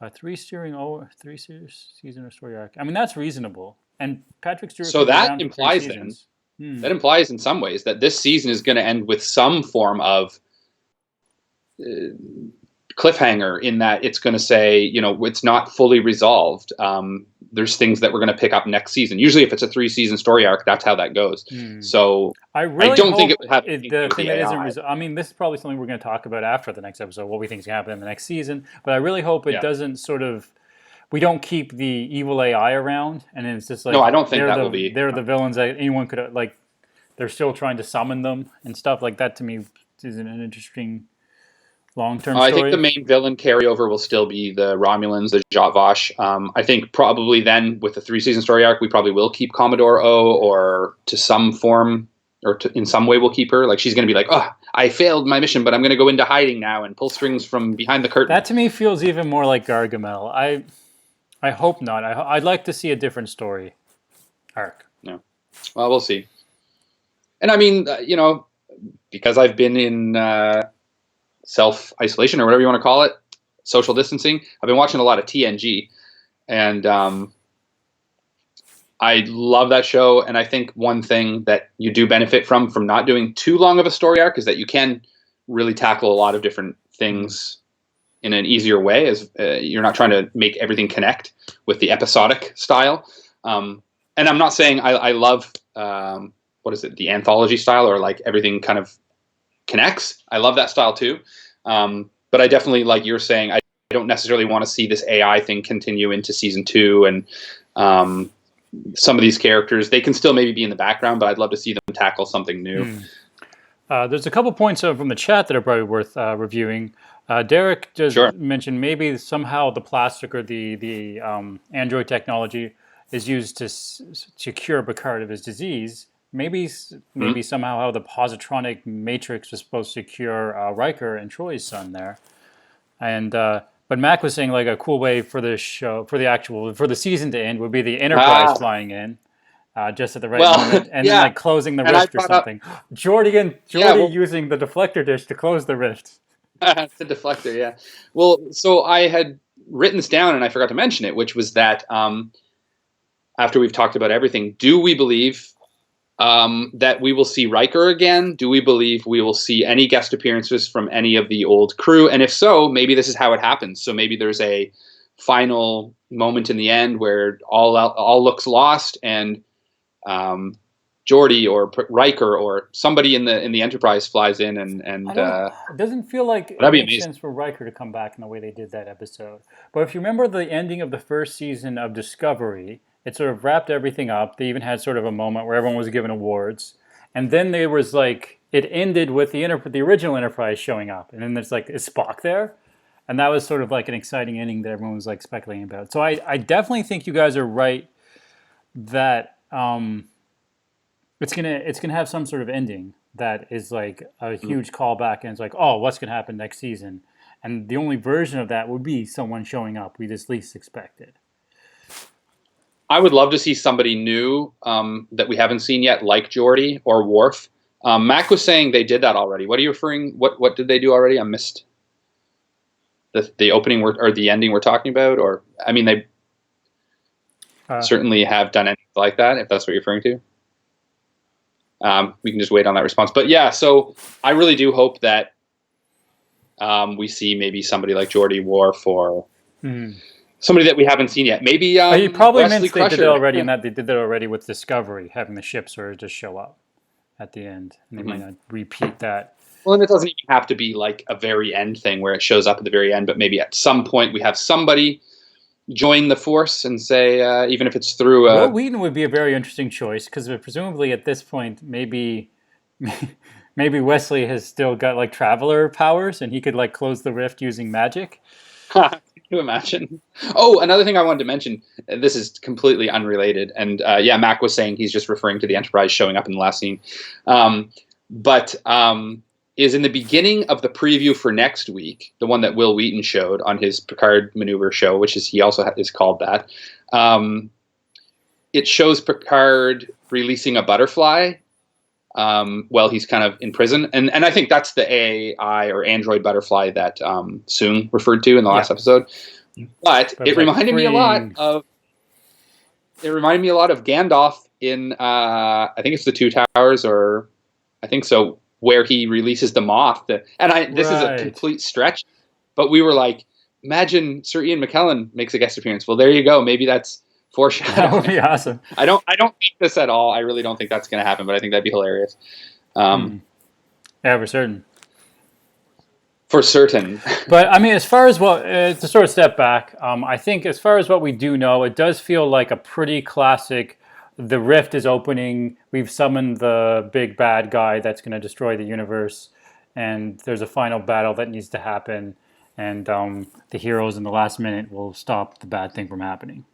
But three season or story arc. I mean, that's reasonable. And Patrick Stewart So could be that around for three implies then seasons. Hmm. that implies in some ways that this season is going to end with some form of cliffhanger, in that it's going to say, it's not fully resolved. There's things that we're going to pick up next season. Usually, if it's a 3-season story arc, that's how that goes. Hmm. So I I really don't think hope it would have anything to do the with thing the that isn't AI. I mean, this is probably something we're going to talk about after the next episode, what we think is going to happen in the next season. But I really hope it Yeah. doesn't sort of we don't keep the evil AI around, and it's just like No, I don't think that will be. they're the villains that anyone could like. They're still trying to summon them and stuff like that. To me, is an interesting long-term I think story. the main villain carryover will still be the Romulans, the Zhat Vash. I think probably then with the 3-season story arc, we probably will keep Commodore O, or to some form, or in some way we'll keep her. Like she's going to be like, oh, I failed my mission, but I'm going to go into hiding now and pull strings from behind the curtain. That to me feels even more like Gargamel. I hope not. I'd like to see a different story arc. No, well, we'll see. And I mean, because I've been in self-isolation or whatever you want to call it, social distancing, I've been watching a lot of TNG, and I love that show. And I think one thing that you do benefit from not doing too long of a story arc is that you can really tackle a lot of different things in an easier way, as you're not trying to make everything connect with the episodic style. And I'm not saying I love what is it, the anthology style, or like everything kind of connects. I love that style too. But I definitely, like you're saying, I don't necessarily want to see this AI thing continue into season 2. And some of these characters, they can still maybe be in the background, but I'd love to see them tackle something new. There's a couple points from the chat that are probably worth reviewing. Derek just mentioned maybe somehow the plastic or the android technology is used to cure Picard of his disease. Maybe somehow how the positronic matrix was supposed to cure Riker and Troy's son there. And but Mac was saying like a cool way for the show, for the season to end would be the Enterprise flying in. Just at the right moment, and then like closing the rift or something. Geordi using the deflector dish to close the rift. It's a deflector, yeah. Well, so I had written this down and I forgot to mention it, which was that after we've talked about everything, do we believe that we will see Riker again? Do we believe we will see any guest appearances from any of the old crew? And if so, maybe this is how it happens. So maybe there's a final moment in the end where all looks lost, and Geordi or Riker or somebody in the Enterprise flies in and it doesn't feel like it makes sense for Riker to come back in the way they did that episode. But if you remember the ending of the first season of Discovery, it sort of wrapped everything up. They even had sort of a moment where everyone was given awards, and then there was like it ended with the original Enterprise showing up, and then there's like is Spock there, and that was sort of like an exciting ending that everyone was like speculating about. So I definitely think you guys are right that it's gonna have some sort of ending that is like a huge callback, and it's like, oh, what's gonna happen next season? And the only version of that would be someone showing up we just least expected. I would love to see somebody new that we haven't seen yet, like Geordi or Worf. Mac was saying they did that already. What are you referring? What did they do already? I missed the opening or the ending we're talking about. Or I mean, they certainly have done anything like that. If that's what you're referring to, we can just wait on that response. But yeah, so I really do hope that we see maybe somebody like Geordi, Worf, or somebody that we haven't seen yet. Maybe you probably meant they Crusher. did it already, and that they did that already with Discovery, having the ship sort of just show up at the end. And they might not repeat that. Well, and it doesn't even have to be like a very end thing where it shows up at the very end, but maybe at some point we have somebody join the Force and say, even if it's through Will a Wheaton would be a very interesting choice because presumably at this point, maybe Wesley has still got like traveler powers and he could like close the rift using magic. Can you imagine? Oh, another thing I wanted to mention. This is completely unrelated, and yeah, Mac was saying he's just referring to the Enterprise showing up in the last scene, but is in the beginning of the preview for next week, the one that Will Wheaton showed on his Picard Maneuver show, which is he also is called that. It shows Picard releasing a butterfly while he's kind of in prison. And I think that's the AI or android butterfly that Soong referred to in the last episode. But it reminded me a lot of Gandalf in I think it's the Two Towers, or I think so, where he releases the moth. This is a complete stretch, but we were like, imagine Sir Ian McKellen makes a guest appearance. Well, there you go. Maybe that's foreshadowing. That would be awesome. I don't think this at all. I really don't think that's going to happen, but I think that'd be hilarious. Yeah, for certain. For certain. But I mean, as far as to sort of step back, I think as far as what we do know, it does feel like a pretty classic. The rift is opening. We've summoned the big bad guy that's going to destroy the universe, and there's a final battle that needs to happen, and the heroes in the last minute will stop the bad thing from happening.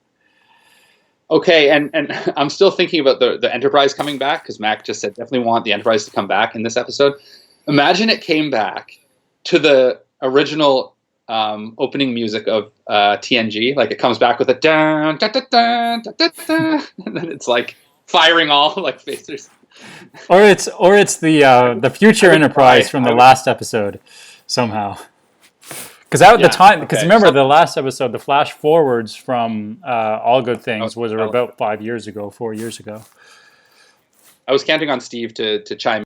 Okay, and I'm still thinking about the Enterprise coming back, because Mac just said definitely want the Enterprise to come back in this episode. Imagine it came back to the original opening music of TNG, like it comes back with a dun, dun, dun, dun, dun, dun, dun, and then it's like firing all like phasers. Or it's the future Enterprise from the last episode somehow. Because at the time, because remember the last episode, the flash forwards from All Good Things was about 4 years ago. I was counting on Steve to chime.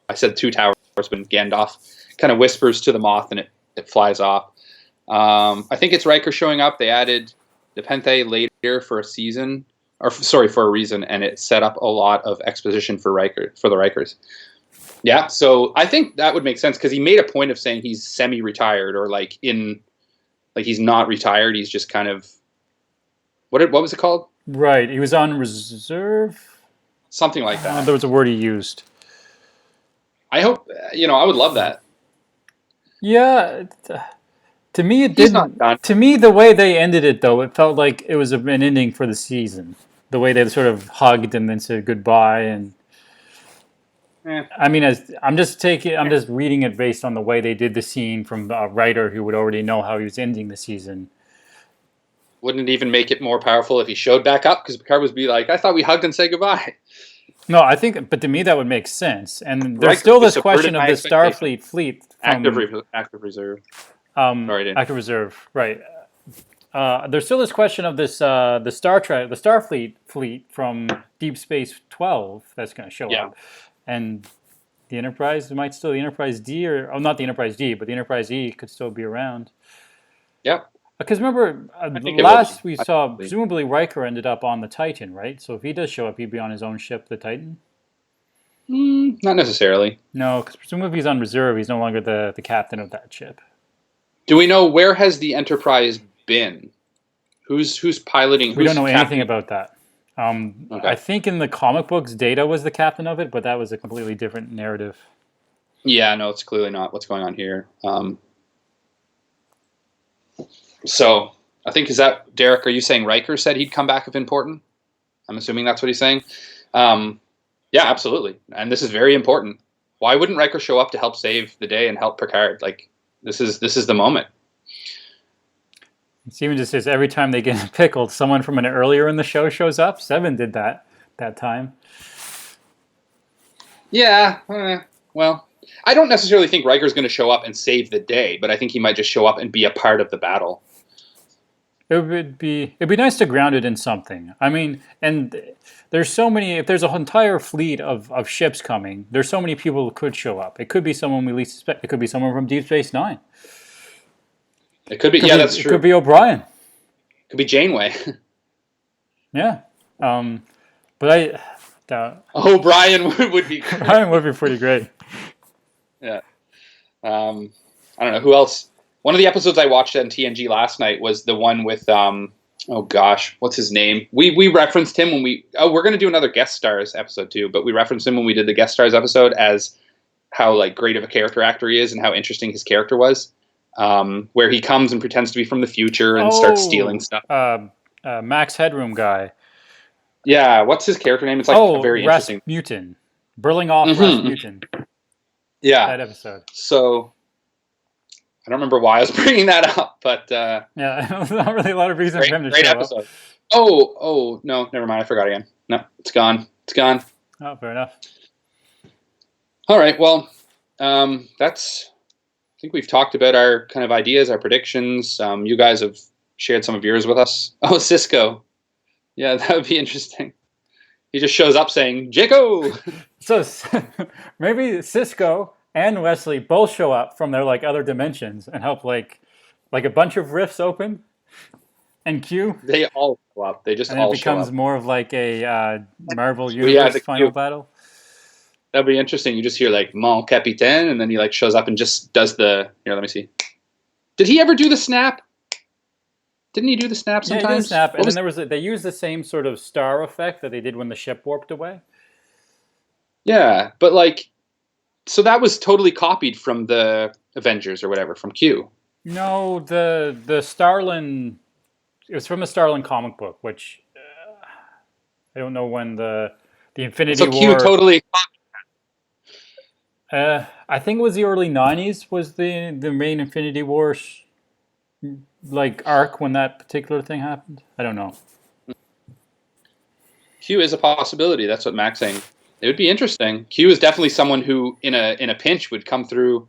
I said Two Towers, but Gandalf kind of whispers to the moth and it flies off. I think it's Riker showing up. They added Nepenthe later for a reason, and it set up a lot of exposition for the Rikers. Yeah, so I think that would make sense because he made a point of saying he's semi-retired or like he's not retired. He's just kind of what was it called? Right, he was on reserve, something like that. There was a word he used. I hope I would love that. Yeah, to me it didn't. To me, the way they ended it though, it felt like it was an ending for the season. The way they sort of hugged and then said goodbye and. I mean, I'm just reading it based on the way they did the scene from a writer who would already know how he was ending the season. Wouldn't it even make it more powerful if he showed back up? Because Picard would be like, I thought we hugged and said goodbye. No, I think, but to me that would make sense. And there's still this question of the Starfleet fleet. Active reserve. Active reserve, right. There's still this question of this the Starfleet fleet from Deep Space 12 that's going to show up. And the Enterprise the Enterprise D, or not the Enterprise D, but the Enterprise E could still be around. Yeah. Because remember, last we saw, presumably Riker ended up on the Titan, right? So if he does show up, he'd be on his own ship, the Titan? Not necessarily. No, because presumably he's on reserve. He's no longer the captain of that ship. Do we know where has the Enterprise been? Who's piloting? We don't know anything about that. I think in the comic books, Data was the captain of it, but that was a completely different narrative. Yeah, no, it's clearly not what's going on here. So I think, is that, Derek, are you saying Riker said he'd come back if important? I'm assuming that's what he's saying. Yeah, absolutely. And this is very important. Why wouldn't Riker show up to help save the day and help Picard? Like, this is the moment. Steven just says every time they get pickled, someone from an earlier in the show shows up. Seven did that time. Yeah, well, I don't necessarily think Riker's going to show up and save the day, but I think he might just show up and be a part of the battle. It'd be nice to ground it in something. I mean, and there's so many. If there's an entire fleet of ships coming, there's so many people who could show up. It could be someone we least suspect. It could be someone from Deep Space Nine. It could be, that's true. It could be O'Brien. It could be Janeway. Yeah. But O'Brien would be great. O'Brien would be pretty great. Yeah. I don't know. Who else? One of the episodes I watched on TNG last night was the one with oh gosh, what's his name? We referenced him when we're going to do another guest stars episode too, but we referenced him when we did the guest stars episode as how like great of a character actor he is and how interesting his character was. Where he comes and pretends to be from the future and starts stealing stuff. Max Headroom guy. Yeah, what's his character name? It's like a very interesting. Rasputin. Berlingoff Rasputin. Yeah. That episode. So I don't remember why I was bringing that up, but yeah, not really a lot of reason for him to great show episode. up. Oh, no, never mind. I forgot again. No, it's gone. It's gone. Oh, fair enough. All right. Well, that's. I think we've talked about our kind of ideas, our predictions. You guys have shared some of yours with us. Oh, Cisco. Yeah, that would be interesting. He just shows up saying, Jaco! So maybe Cisco and Wesley both show up from their like other dimensions and help like a bunch of rifts open. And Q. They all show up. They just and all it becomes show up. more of like a Marvel Universe final battle. That'd be interesting. You just hear like Mon Capitaine, and then he like shows up and just does the. Here, let me see. Did he ever do the snap? Didn't he do the snap sometimes? Yeah, he did the snap, and then they used the same sort of star effect that they did when the ship warped away. Yeah, but like, so that was totally copied from the Avengers or whatever from Q. No, the Starlin. It was from the Starlin comic book, which I don't know when the Infinity War. So Q totally. I think it was the early '90s. Was the main Infinity War like arc when that particular thing happened? I don't know. Q is a possibility. That's what Mac's saying. It would be interesting. Q is definitely someone who, in a pinch, would come through.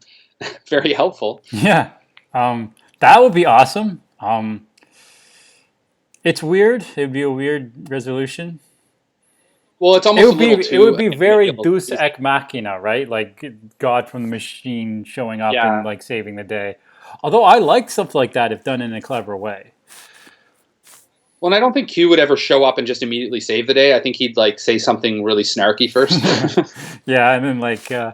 Very helpful. Yeah, that would be awesome. It's weird. It'd be a weird resolution. Well, it's almost it would be very Deus Ex Machina, right? Like God from the machine showing up and like saving the day. Although I like stuff like that if done in a clever way. Well, and I don't think Q would ever show up and just immediately save the day. I think he'd like say something really snarky first. Yeah, and then like. All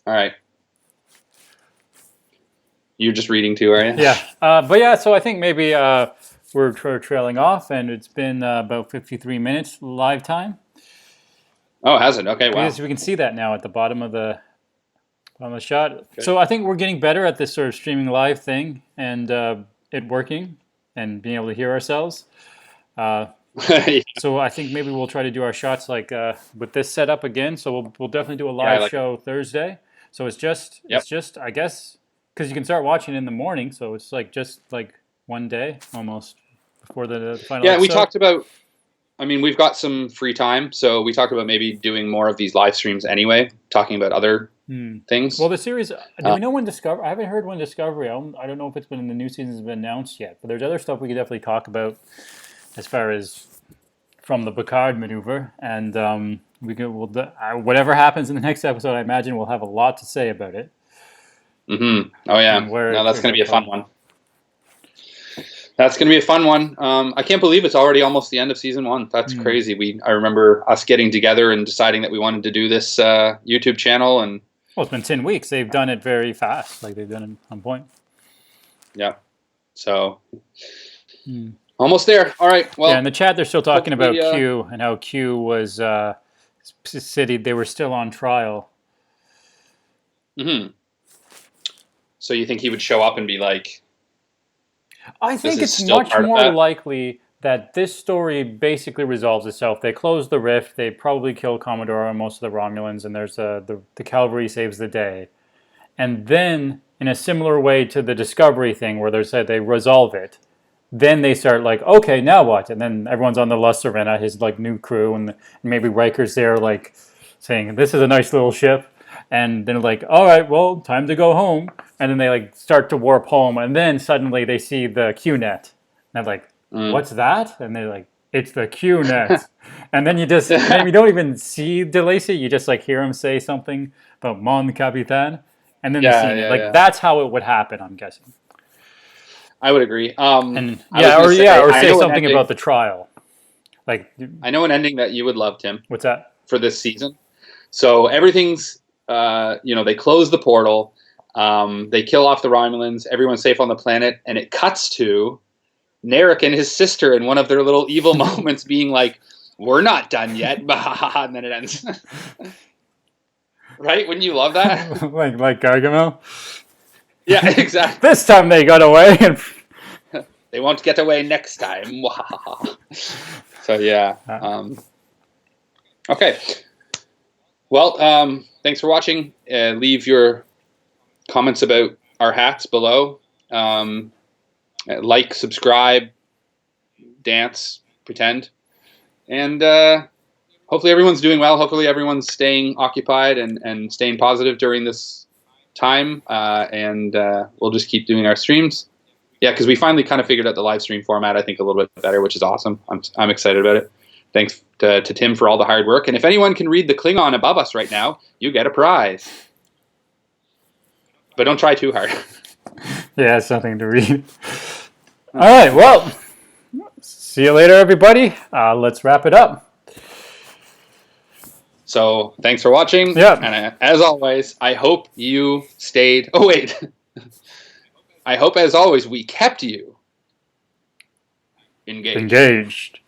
right. You're just reading too, are you? Yeah. But yeah, so I think maybe we're trailing off, and it's been about 53 minutes live time. Oh, has it? Okay, wow. Because we can see that now at the bottom of the shot. Okay. So I think we're getting better at this sort of streaming live thing and it working and being able to hear ourselves. Yeah. So I think maybe we'll try to do our shots like with this setup again. So we'll definitely do a live show Thursday. So it's just I guess because you can start watching in the morning. So it's like just like one day almost before the final. Yeah, episode. We talked about. I mean, we've got some free time, so we talked about maybe doing more of these live streams anyway, talking about other things. Well, the series, do we know when Discovery? I haven't heard when Discovery. I don't know if it's been in the new season has been announced yet, but there's other stuff we could definitely talk about as far as from the Picard maneuver, and whatever happens in the next episode, I imagine we'll have a lot to say about it. Mm-hmm. Oh yeah, no, that's going to be a fun one. That's going to be a fun one. I can't believe it's already almost the end of season 1. That's crazy. I remember us getting together and deciding that we wanted to do this YouTube channel. And well, it's been 10 weeks. They've done it very fast. Like they've done it on point. Yeah. So almost there. All right. Well, yeah. In the chat, they're still talking about Q and how Q was city. They were still on trial. Mm-hmm. So you think he would show up and be like? I think it's much more likely that this story basically resolves itself. They close the rift. They probably kill Commodore and most of the Romulans, and there's the Cavalry saves the day. And then, in a similar way to the Discovery thing, where they resolve it, then they start like, okay, now what? And then everyone's on the La Serena, his like new crew, and maybe Riker's there like saying, "This is a nice little ship." And then like, all right, well, time to go home. And then they like start to warp home, and then suddenly they see the QNet. And they're like, what's that? And they're like, it's the QNet. And then you don't even see DeLacy. You just like hear him say something about Mon Capitan. And then that's how it would happen, I'm guessing. I would agree. Or say something about the trial. Like, I know an ending that you would love, Tim. What's that? For this season. So everything's, they close the portal. They kill off the Romulans. Everyone's safe on the planet. And it cuts to Narek and his sister in one of their little evil moments being like, we're not done yet. And then it ends. Right? Wouldn't you love that? like Gargamel? Yeah, exactly. This time they got away. And they won't get away next time. So, yeah. Okay. Well, thanks for watching. Leave your comments about our hats below. Like, subscribe, dance, pretend. And hopefully everyone's doing well. Hopefully everyone's staying occupied and staying positive during this time. And we'll just keep doing our streams. Yeah, because we finally kind of figured out the live stream format, I think, a little bit better, which is awesome. I'm excited about it. Thanks to Tim for all the hard work. And if anyone can read the Klingon above us right now, you get a prize. But don't try too hard. Yeah, it's nothing to read. All right, well, see you later, everybody. Let's wrap it up. So thanks for watching. Yeah. And as always, I hope you stayed. Oh, wait. I hope, as always, we kept you engaged.